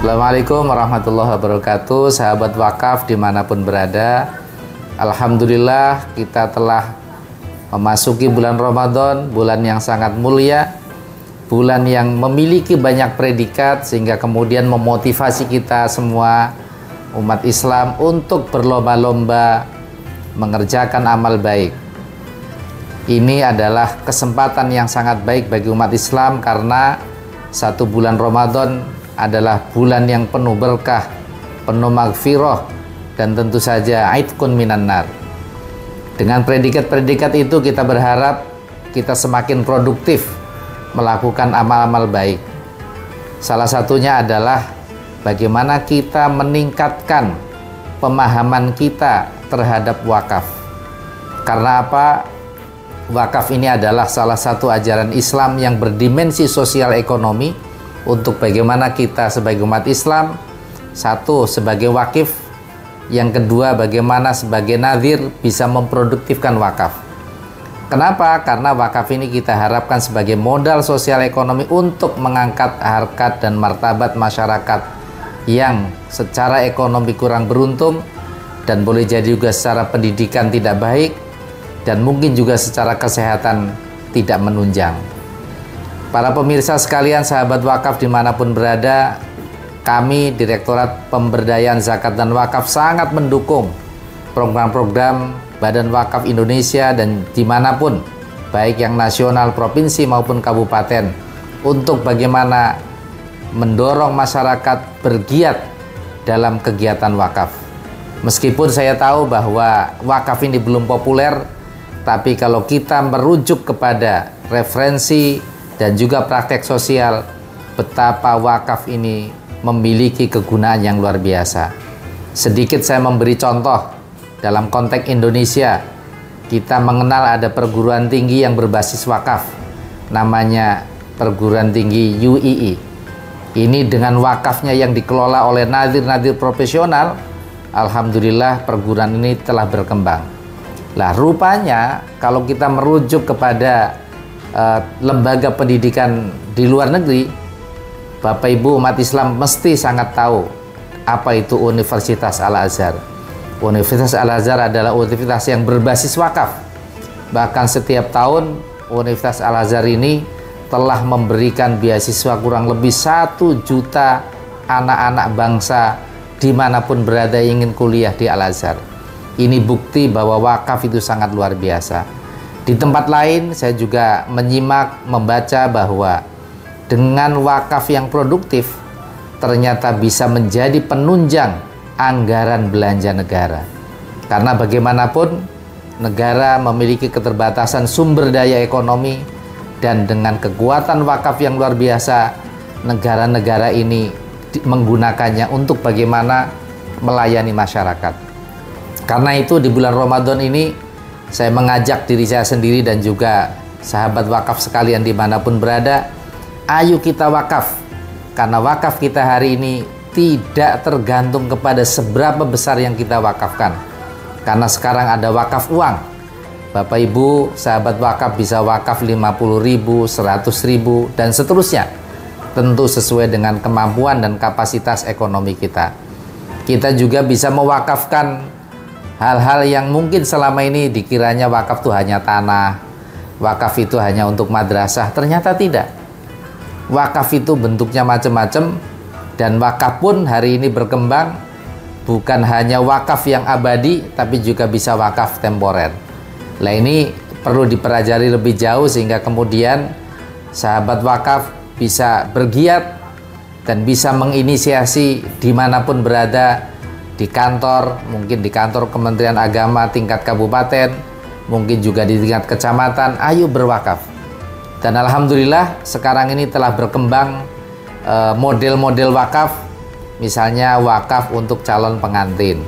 Assalamualaikum warahmatullahi wabarakatuh, sahabat wakaf dimanapun berada. Alhamdulillah kita telah memasuki bulan Ramadan, bulan yang sangat mulia, bulan yang memiliki banyak predikat sehingga kemudian memotivasi kita semua umat Islam untuk berlomba-lomba mengerjakan amal baik. Ini adalah kesempatan yang sangat baik bagi umat Islam karena satu bulan Ramadan adalah bulan yang penuh berkah, penuh maghfirah, dan tentu saja aitqun minan nar. Dengan predikat-predikat itu kita berharap kita semakin produktif melakukan amal-amal baik. Salah satunya adalah bagaimana kita meningkatkan pemahaman kita terhadap wakaf. Karena apa? Wakaf ini adalah salah satu ajaran Islam yang berdimensi sosial ekonomi untuk bagaimana kita sebagai umat Islam, satu sebagai wakif, yang kedua bagaimana sebagai nadhir bisa memproduktifkan wakaf. Kenapa? Karena wakaf ini kita harapkan sebagai modal sosial ekonomi untuk mengangkat harkat dan martabat masyarakat yang secara ekonomi kurang beruntung dan boleh jadi juga secara pendidikan tidak baik dan mungkin juga secara kesehatan tidak menunjang. Para pemirsa sekalian, sahabat wakaf dimanapun berada, kami Direktorat Pemberdayaan Zakat dan Wakaf sangat mendukung program-program Badan Wakaf Indonesia dan dimanapun, baik yang nasional, provinsi maupun kabupaten, untuk bagaimana mendorong masyarakat bergiat dalam kegiatan wakaf. Meskipun saya tahu bahwa wakaf ini belum populer, tapi kalau kita merujuk kepada referensi dan juga praktek sosial, betapa wakaf ini memiliki kegunaan yang luar biasa. Sedikit saya memberi contoh dalam konteks Indonesia. Kita mengenal ada perguruan tinggi yang berbasis wakaf, namanya perguruan tinggi UII. Ini dengan wakafnya yang dikelola oleh nadhir-nadhir profesional, alhamdulillah perguruan ini telah berkembang. Lah rupanya kalau kita merujuk kepada lembaga pendidikan di luar negeri, Bapak Ibu umat Islam mesti sangat tahu apa itu Universitas Al-Azhar. Universitas Al-Azhar adalah universitas yang berbasis wakaf. Bahkan setiap tahun Universitas Al-Azhar ini telah memberikan beasiswa kurang lebih 1 juta anak-anak bangsa dimanapun berada yang ingin kuliah di Al-Azhar. Ini bukti bahwa wakaf itu sangat luar biasa. Di tempat lain saya juga menyimak, membaca bahwa dengan wakaf yang produktif ternyata bisa menjadi penunjang anggaran belanja negara. Karena bagaimanapun negara memiliki keterbatasan sumber daya ekonomi, dan dengan kekuatan wakaf yang luar biasa, negara-negara ini menggunakannya untuk bagaimana melayani masyarakat. Karena itu di bulan Ramadan ini saya mengajak diri saya sendiri dan juga sahabat wakaf sekalian dimanapun berada, ayo kita wakaf. Karena wakaf kita hari ini tidak tergantung kepada seberapa besar yang kita wakafkan. Karena sekarang ada wakaf uang. Bapak Ibu sahabat wakaf bisa wakaf 50.000, 100.000 dan seterusnya. Tentu sesuai dengan kemampuan dan kapasitas ekonomi kita. Kita juga bisa mewakafkan hal-hal yang mungkin selama ini dikiranya wakaf itu hanya tanah, wakaf itu hanya untuk madrasah. Ternyata tidak. Wakaf itu bentuknya macam-macam, dan wakaf pun hari ini berkembang, bukan hanya wakaf yang abadi, tapi juga bisa wakaf temporer. Nah ini perlu dipelajari lebih jauh sehingga kemudian sahabat wakaf bisa bergiat dan bisa menginisiasi dimanapun berada, di kantor, mungkin di kantor Kementerian Agama tingkat kabupaten, mungkin juga di tingkat kecamatan, ayo berwakaf. Dan alhamdulillah sekarang ini telah berkembang model-model wakaf, misalnya wakaf untuk calon pengantin,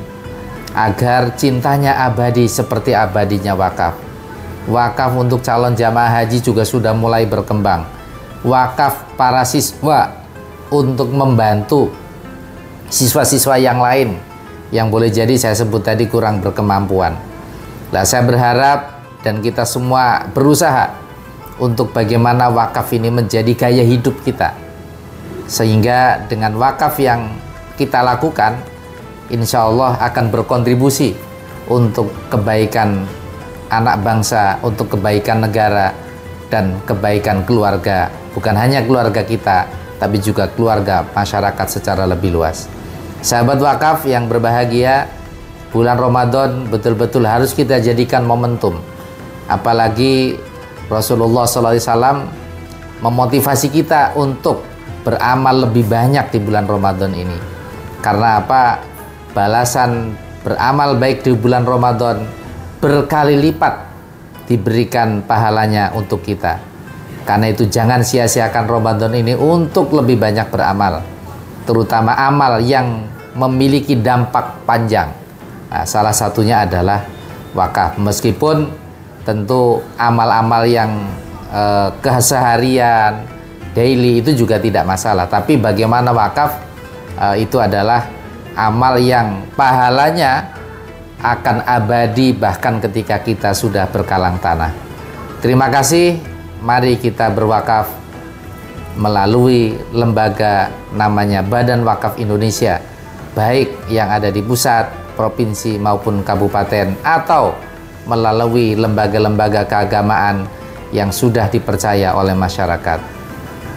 agar cintanya abadi seperti abadinya wakaf. Wakaf untuk calon jamaah haji juga sudah mulai berkembang. Wakaf para siswa untuk membantu siswa-siswa yang lain yang boleh jadi saya sebut tadi kurang berkemampuan. Nah, saya berharap dan kita semua berusaha untuk bagaimana wakaf ini menjadi gaya hidup kita. Sehingga dengan wakaf yang kita lakukan, insya Allah akan berkontribusi untuk kebaikan anak bangsa, untuk kebaikan negara, dan kebaikan keluarga. Bukan hanya keluarga kita, tapi juga keluarga masyarakat secara lebih luas. Sahabat wakaf yang berbahagia, bulan Ramadan betul-betul harus kita jadikan momentum. Apalagi Rasulullah SAW memotivasi kita untuk beramal lebih banyak di bulan Ramadan ini. Karena apa? Balasan beramal baik di bulan Ramadan berkali lipat diberikan pahalanya untuk kita. Karena itu jangan sia-siakan Ramadan ini untuk lebih banyak beramal, terutama amal yang memiliki dampak panjang. Nah, salah satunya adalah wakaf. Meskipun tentu amal-amal yang keseharian, daily itu juga tidak masalah, tapi bagaimana wakaf itu adalah amal yang pahalanya akan abadi bahkan ketika kita sudah berkalang tanah. Terima kasih. Mari kita berwakaf melalui lembaga namanya Badan Wakaf Indonesia, baik yang ada di pusat, provinsi maupun kabupaten, atau melalui lembaga-lembaga keagamaan yang sudah dipercaya oleh masyarakat.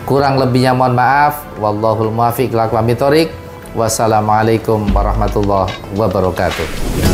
Kurang lebihnya mohon maaf. Wallahul muwaffiq ila aqwamit thoriq. Wassalamualaikum warahmatullahi wabarakatuh.